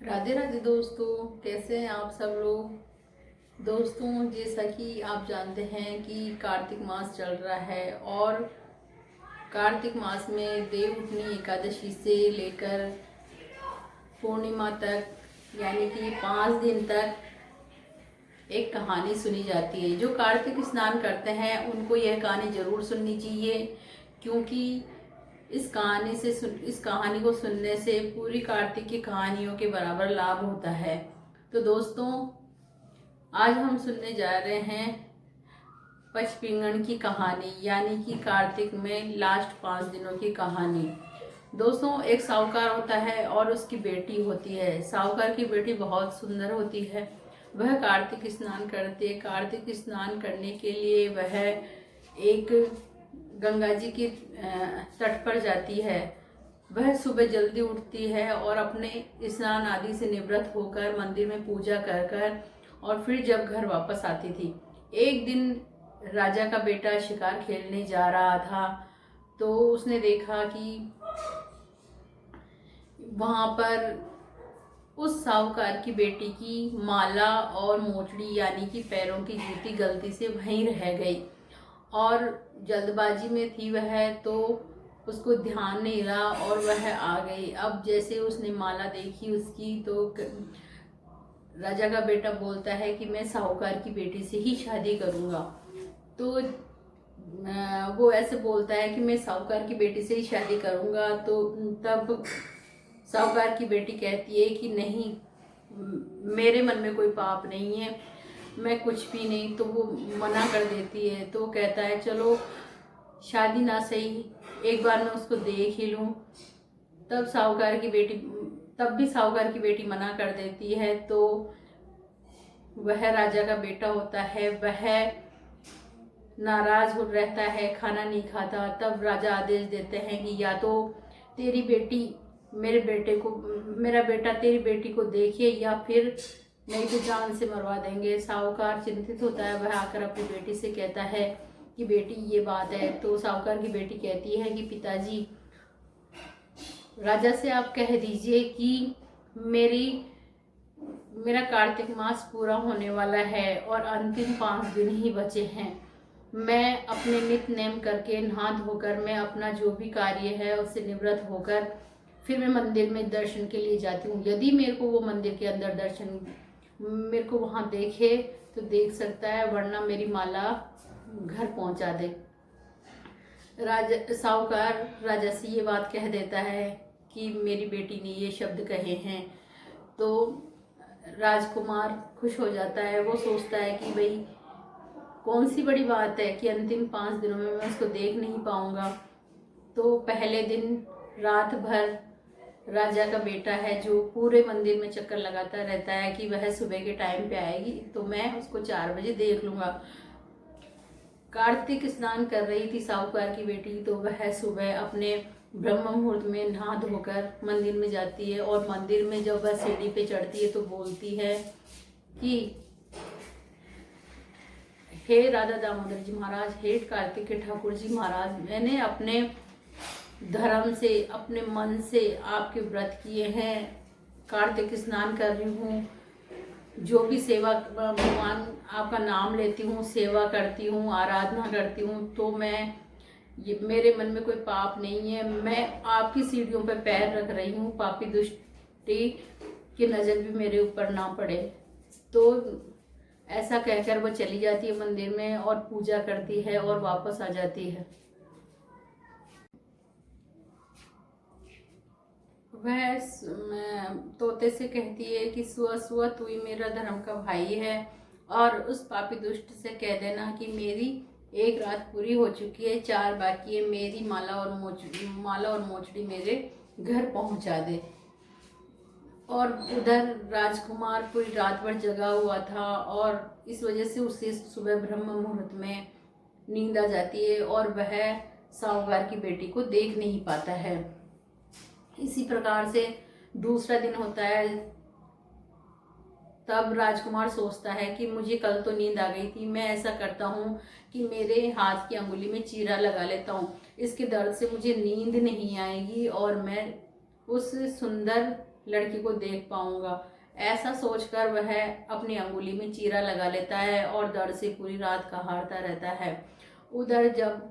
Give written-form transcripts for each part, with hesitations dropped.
राधे राधे दोस्तों, कैसे हैं आप सब लोग। दोस्तों, जैसा कि आप जानते हैं कि कार्तिक मास चल रहा है और कार्तिक मास में देवउठनी एकादशी से लेकर पूर्णिमा तक यानी कि 5 दिन तक एक कहानी सुनी जाती है। जो कार्तिक स्नान करते हैं उनको यह कहानी ज़रूर सुननी चाहिए, क्योंकि इस कहानी को सुनने से पूरी कार्तिक की कहानियों के बराबर लाभ होता है। तो दोस्तों, आज हम सुनने जा रहे हैं पचपिंगण की कहानी, यानी कि कार्तिक में लास्ट 5 दिनों की कहानी। दोस्तों, एक साहूकार होता है और उसकी बेटी होती है। साहूकार की बेटी बहुत सुंदर होती है। वह कार्तिक स्नान करती है। कार्तिक स्नान करने के लिए वह एक गंगा जी की तट पर जाती है। वह सुबह जल्दी उठती है और अपने स्नान आदि से निवृत्त होकर मंदिर में पूजा कर कर और फिर जब घर वापस आती थी। एक दिन राजा का बेटा शिकार खेलने जा रहा था, तो उसने देखा कि वहाँ पर उस साहूकार की बेटी की माला और मोचड़ी यानी कि पैरों की जूती गलती से वहीं रह गई और जल्दबाजी में थी वह, तो उसको ध्यान नहीं रहा और वह आ गई। अब जैसे उसने माला देखी उसकी, तो राजा का बेटा बोलता है कि मैं साहूकार की बेटी से ही शादी करूँगा। तो वो ऐसे बोलता है कि मैं साहूकार की बेटी से ही शादी करूँगा। तो तब साहूकार की बेटी कहती है कि नहीं, मेरे मन में कोई पाप नहीं है, मैं कुछ भी नहीं। तो वो मना कर देती है। तो कहता है चलो शादी ना सही, एक बार मैं उसको देख ही लूँ। तब भी साहूकार की बेटी मना कर देती है। तो वह राजा का बेटा होता है, वह नाराज हो रहता है, खाना नहीं खाता। तब राजा आदेश देते हैं कि या तो तेरी बेटी मेरा बेटा तेरी बेटी को देखे, या फिर नहीं तो जान से मरवा देंगे। साहूकार चिंतित होता है। वह आकर अपनी बेटी से कहता है कि बेटी ये बात है। तो साहूकार की बेटी कहती है कि पिताजी, राजा से आप कह दीजिए कि मेरा कार्तिक मास पूरा होने वाला है और अंतिम 5 दिन ही बचे हैं। मैं अपने नित्य नेम करके नहा धोकर मैं अपना जो भी कार्य है उससे निवृत्त होकर फिर मैं मंदिर में दर्शन के लिए जाती हूँ। यदि मेरे को वो मंदिर के अंदर दर्शन मेरे को वहाँ देखे तो देख सकता है, वरना मेरी माला घर पहुँचा दे। साहूकार राजा से ये बात कह देता है कि मेरी बेटी ने ये शब्द कहे हैं। तो राजकुमार खुश हो जाता है। वो सोचता है कि भाई कौन सी बड़ी बात है कि अंतिम 5 दिनों में मैं उसको देख नहीं पाऊंगा। तो पहले दिन रात भर राजा का बेटा है जो पूरे मंदिर में चक्कर लगाता रहता है कि वह सुबह के टाइम पे आएगी तो मैं उसको 4 बजे देख लूँगा। कार्तिक स्नान कर रही थी साहूकार की बेटी, तो वह सुबह अपने ब्रह्म मुहूर्त में नहा धोकर मंदिर में जाती है और मंदिर में जब वह सीढ़ी पे चढ़ती है तो बोलती है कि हे राधा दामोदर जी महाराज, हे कार्तिक के ठाकुर जी महाराज, मैंने अपने धर्म से अपने मन से आपके व्रत किए हैं, कार्तिक स्नान कर रही हूँ, जो भी सेवा भगवान आपका नाम लेती हूँ, सेवा करती हूँ, आराधना करती हूँ, तो मेरे मन में कोई पाप नहीं है। मैं आपकी सीढ़ियों पर पैर रख रही हूँ, पापी दुष्टि की नज़र भी मेरे ऊपर ना पड़े। तो ऐसा कहकर वो चली जाती है मंदिर में और पूजा करती है और वापस आ जाती है। वह तोते से कहती है कि सुआ सुआ तू ही मेरा धर्म का भाई है, और उस पापी दुष्ट से कह देना कि मेरी एक रात पूरी हो चुकी है, 4 बाकी है, मेरी माला और मोचड़ी मेरे घर पहुंचा दे। और उधर राजकुमार पूरी रात भर जगा हुआ था और इस वजह से उसे सुबह ब्रह्म मुहूर्त में नींद आ जाती है और वह साहूकार की बेटी को देख नहीं पाता है। इसी प्रकार से दूसरा दिन होता है। तब राजकुमार सोचता है कि मुझे कल तो नींद आ गई थी, मैं ऐसा करता हूँ कि मेरे हाथ की अंगुली में चीरा लगा लेता हूँ, इसके दर्द से मुझे नींद नहीं आएगी और मैं उस सुंदर लड़की को देख पाऊंगा। ऐसा सोचकर वह अपनी अंगुली में चीरा लगा लेता है और दर्द से पूरी रात कहारता रहता है। उधर जब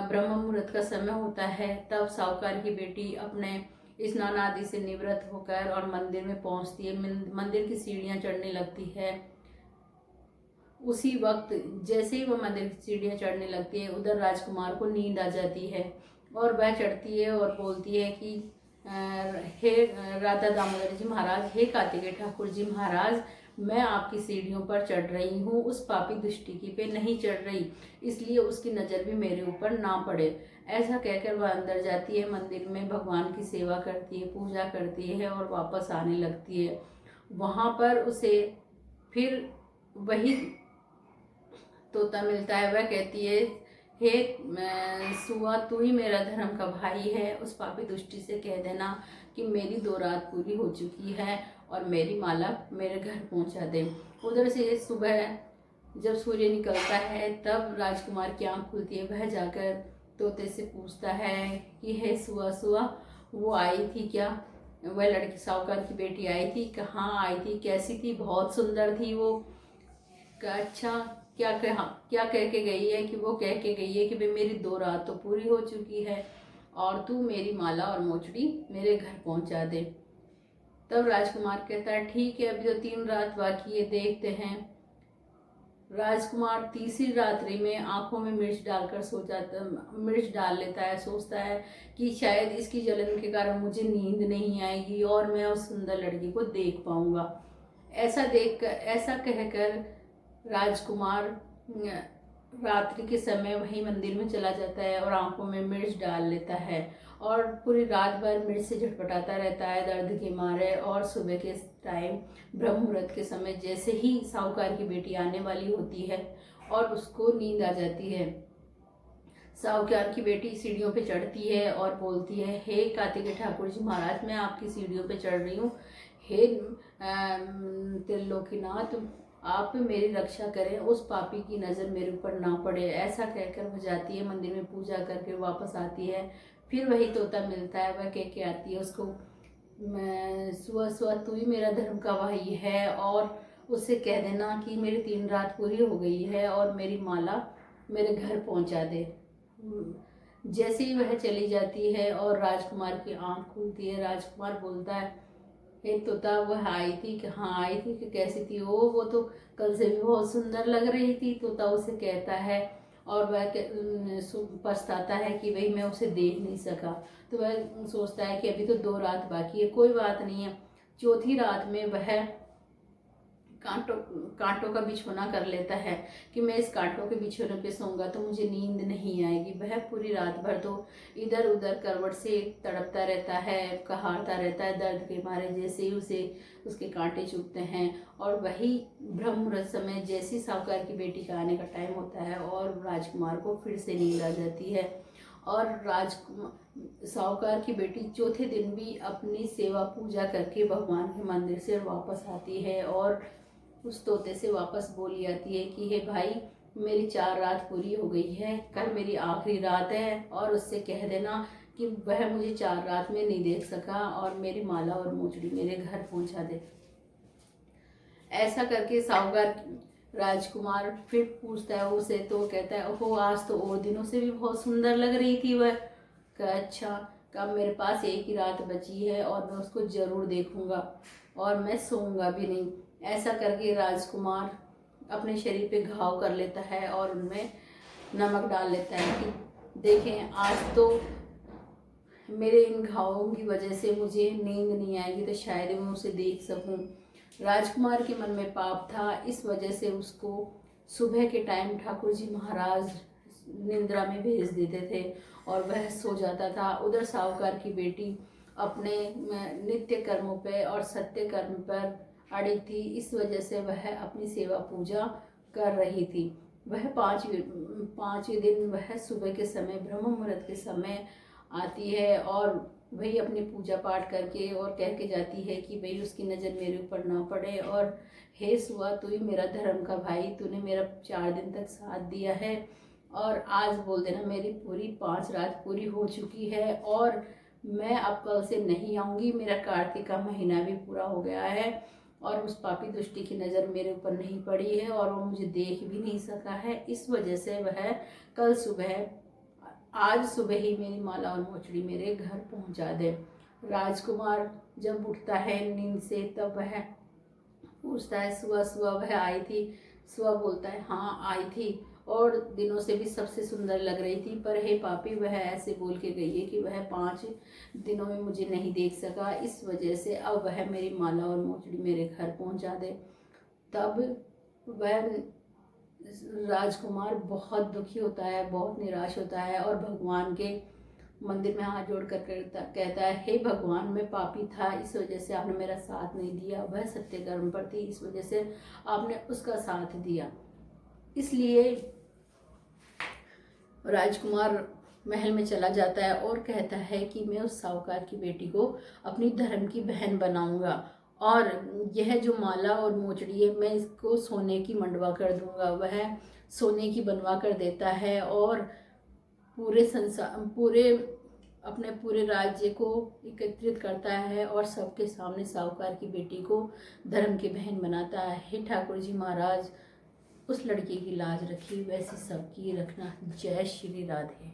ब्रह्म मुहूर्त का समय होता है तब साहूकार की बेटी अपने स्नान आदि से निवृत्त होकर और मंदिर में पहुंचती है। मंदिर की सीढ़ियां चढ़ने लगती है। उसी वक्त जैसे ही वह मंदिर की सीढ़ियां चढ़ने लगती है उधर राजकुमार को नींद आ जाती है और वह चढ़ती है और बोलती है कि हे राधा दामोदर जी महाराज, हे कार्तिकेय ठाकुर जी महाराज, मैं आपकी सीढ़ियों पर चढ़ रही हूँ, उस पापी दुष्टिकी पे नहीं चढ़ रही, इसलिए उसकी नज़र भी मेरे ऊपर ना पड़े। ऐसा कहकर वह अंदर जाती है, मंदिर में भगवान की सेवा करती है, पूजा करती है और वापस आने लगती है। वहाँ पर उसे फिर वही तोता मिलता है। वह कहती है, हे सुआ, तू ही मेरा धर्म का भाई है, उस पापी दुष्टि से कह देना कि मेरी 2 रात पूरी हो चुकी है और मेरी माला मेरे घर पहुंचा दे। उधर से सुबह जब सूर्य निकलता है तब राजकुमार की आँख खुलती है। वह जाकर तोते से पूछता है कि हे सुआ सुआ, वो आई थी क्या? वह लड़की साहूकार की बेटी आई थी, कहाँ आई थी, कैसी थी? बहुत सुंदर थी वो। अच्छा, क्या कह के गई है? कि वो कह के गई है कि भाई मेरी 2 रात तो पूरी हो चुकी है और तू मेरी माला और मोचड़ी मेरे घर पहुंचा दे। तब राजकुमार कहता है, ठीक है, अभी तो 3 रात बाकी है, देखते हैं। राजकुमार तीसरी रात्रि में आंखों में मिर्च डालकर सो जाता, मिर्च डाल लेता है। सोचता है कि शायद इसकी जलन के कारण मुझे नींद नहीं आएगी और मैं उस सुंदर लड़की को देख पाऊंगा। ऐसा कहकर राजकुमार रात्रि के समय वही मंदिर में चला जाता है और आंखों में मिर्च डाल लेता है और पूरी रात भर मिर्च से झटपटाता रहता है दर्द के मारे। और सुबह के टाइम ब्रह्म मुहूर्त के समय जैसे ही साहूकार की बेटी आने वाली होती है और उसको नींद आ जाती है, साहूकार की बेटी सीढ़ियों पे चढ़ती है और बोलती है, हे कार्तिकेय ठाकुर जी महाराज, मैं आपकी सीढ़ियों पे चढ़ रही हूँ। हे त्रिलोकीनाथ, आप मेरी रक्षा करें, उस पापी की नज़र मेरे ऊपर ना पड़े। ऐसा कहकर वह जाती है, मंदिर में पूजा करके वापस आती है। फिर वही तोता मिलता है। वह कह के आती है उसको, सुआ सुआ, तू ही मेरा धर्म का भाई है और उससे कह देना कि मेरी 3 रात पूरी हो गई है और मेरी माला मेरे घर पहुंचा दे। जैसे ही वह चली जाती है और राजकुमार की आंख खुलती है, राजकुमार बोलता है, हे तोता, वह आई थी? कि हाँ आई थी। कि कैसी थी? वो तो कल से भी बहुत सुंदर लग रही थी। तोता उसे कहता है और वह पछताता है कि भाई मैं उसे देख नहीं सका। तो वह सोचता है कि अभी तो 2 रात बाकी है, कोई बात नहीं है। चौथी रात में वह कांटों का बिछौना कर लेता है कि मैं इस कांटों के बिछौने पे सोऊंगा तो मुझे नींद नहीं आएगी। वह पूरी रात भर तो इधर उधर करवट से तड़पता रहता है, कहारता रहता है दर्द के मारे। जैसे ही उसे उसके कांटे चुभते हैं और वही ब्रह्म मुहूर्त समय जैसी साहूकार की बेटी का आने का टाइम होता है और राजकुमार को फिर से नींद आ जाती है। और साहूकार की बेटी चौथे दिन भी अपनी सेवा पूजा करके भगवान के मंदिर से वापस आती है और उस तोते से वापस बोली आती है कि हे भाई, मेरी 4 रात पूरी हो गई है, कल मेरी आखिरी रात है और उससे कह देना कि वह मुझे 4 रात में नहीं देख सका और मेरी माला और मोचड़ी मेरे घर पहुंचा दे। ऐसा करके साहूकार राजकुमार फिर पूछता है उसे, तो कहता है, ओहो, आज तो और दिनों से भी बहुत सुंदर लग रही थी वह। अच्छा, कब मेरे पास एक ही रात बची है और मैं उसको जरूर देखूंगा और मैं सोऊंगा भी नहीं। ऐसा करके राजकुमार अपने शरीर पे घाव कर लेता है और उनमें नमक डाल लेता है कि देखें, आज तो मेरे इन घावों की वजह से मुझे नींद नहीं आएगी, तो शायद मैं उसे देख सकूं। राजकुमार के मन में पाप था, इस वजह से उसको सुबह के टाइम ठाकुर जी महाराज निंद्रा में भेज देते थे और वह सो जाता था। उधर साहूकार की बेटी अपने नित्य कर्मों पे और सत्य कर्म पर अड़ी थी, इस वजह से वह अपनी सेवा पूजा कर रही थी। वह पांचवें दिन वह सुबह के समय ब्रह्म मुहूर्त के समय आती है और वही अपनी पूजा पाठ करके और कह के जाती है कि भाई उसकी नज़र मेरे ऊपर ना पड़े और हे सुआ, तू ही मेरा धर्म का भाई, तूने मेरा 4 दिन तक साथ दिया है और आज बोल देना मेरी पूरी 5 रात पूरी हो चुकी है और मैं अब कल से नहीं आऊँगी, मेरा कार्तिक का महीना भी पूरा हो गया है और उस पापी दुष्टी की नज़र मेरे ऊपर नहीं पड़ी है और वो मुझे देख भी नहीं सका है। इस वजह से वह कल सुबह, आज सुबह ही मेरी माला और मोचड़ी मेरे घर पहुंचा दे। राजकुमार जब उठता है नींद से तब वह पूछता है, सुबह सुबह वह आई थी? सुबह बोलता है, हाँ आई थी और दिनों से भी सबसे सुंदर लग रही थी, पर हे पापी वह ऐसे बोल के गई है कि वह 5 दिनों में मुझे नहीं देख सका, इस वजह से अब वह मेरी माला और मोचड़ी मेरे घर पहुंचा दे। तब वह राजकुमार बहुत दुखी होता है, बहुत निराश होता है और भगवान के मंदिर में हाथ जोड़कर कहता है, हे भगवान मैं पापी था, इस वजह से आपने मेरा साथ नहीं दिया। वह सत्य कर्म पर थी, इस वजह से आपने उसका साथ दिया। इसलिए राजकुमार महल में चला जाता है और कहता है कि मैं उस साहूकार की बेटी को अपनी धर्म की बहन बनाऊंगा और यह जो माला और मोचड़ी है मैं इसको सोने की मंडवा कर दूंगा। वह सोने की बनवा कर देता है और पूरे अपने पूरे राज्य को एकत्रित करता है और सबके सामने साहूकार की बेटी को धर्म की बहन बनाता है। हे ठाकुर जी महाराज, उस लड़की की लाज रखी वैसी सबकी रखना। जय श्री राधे।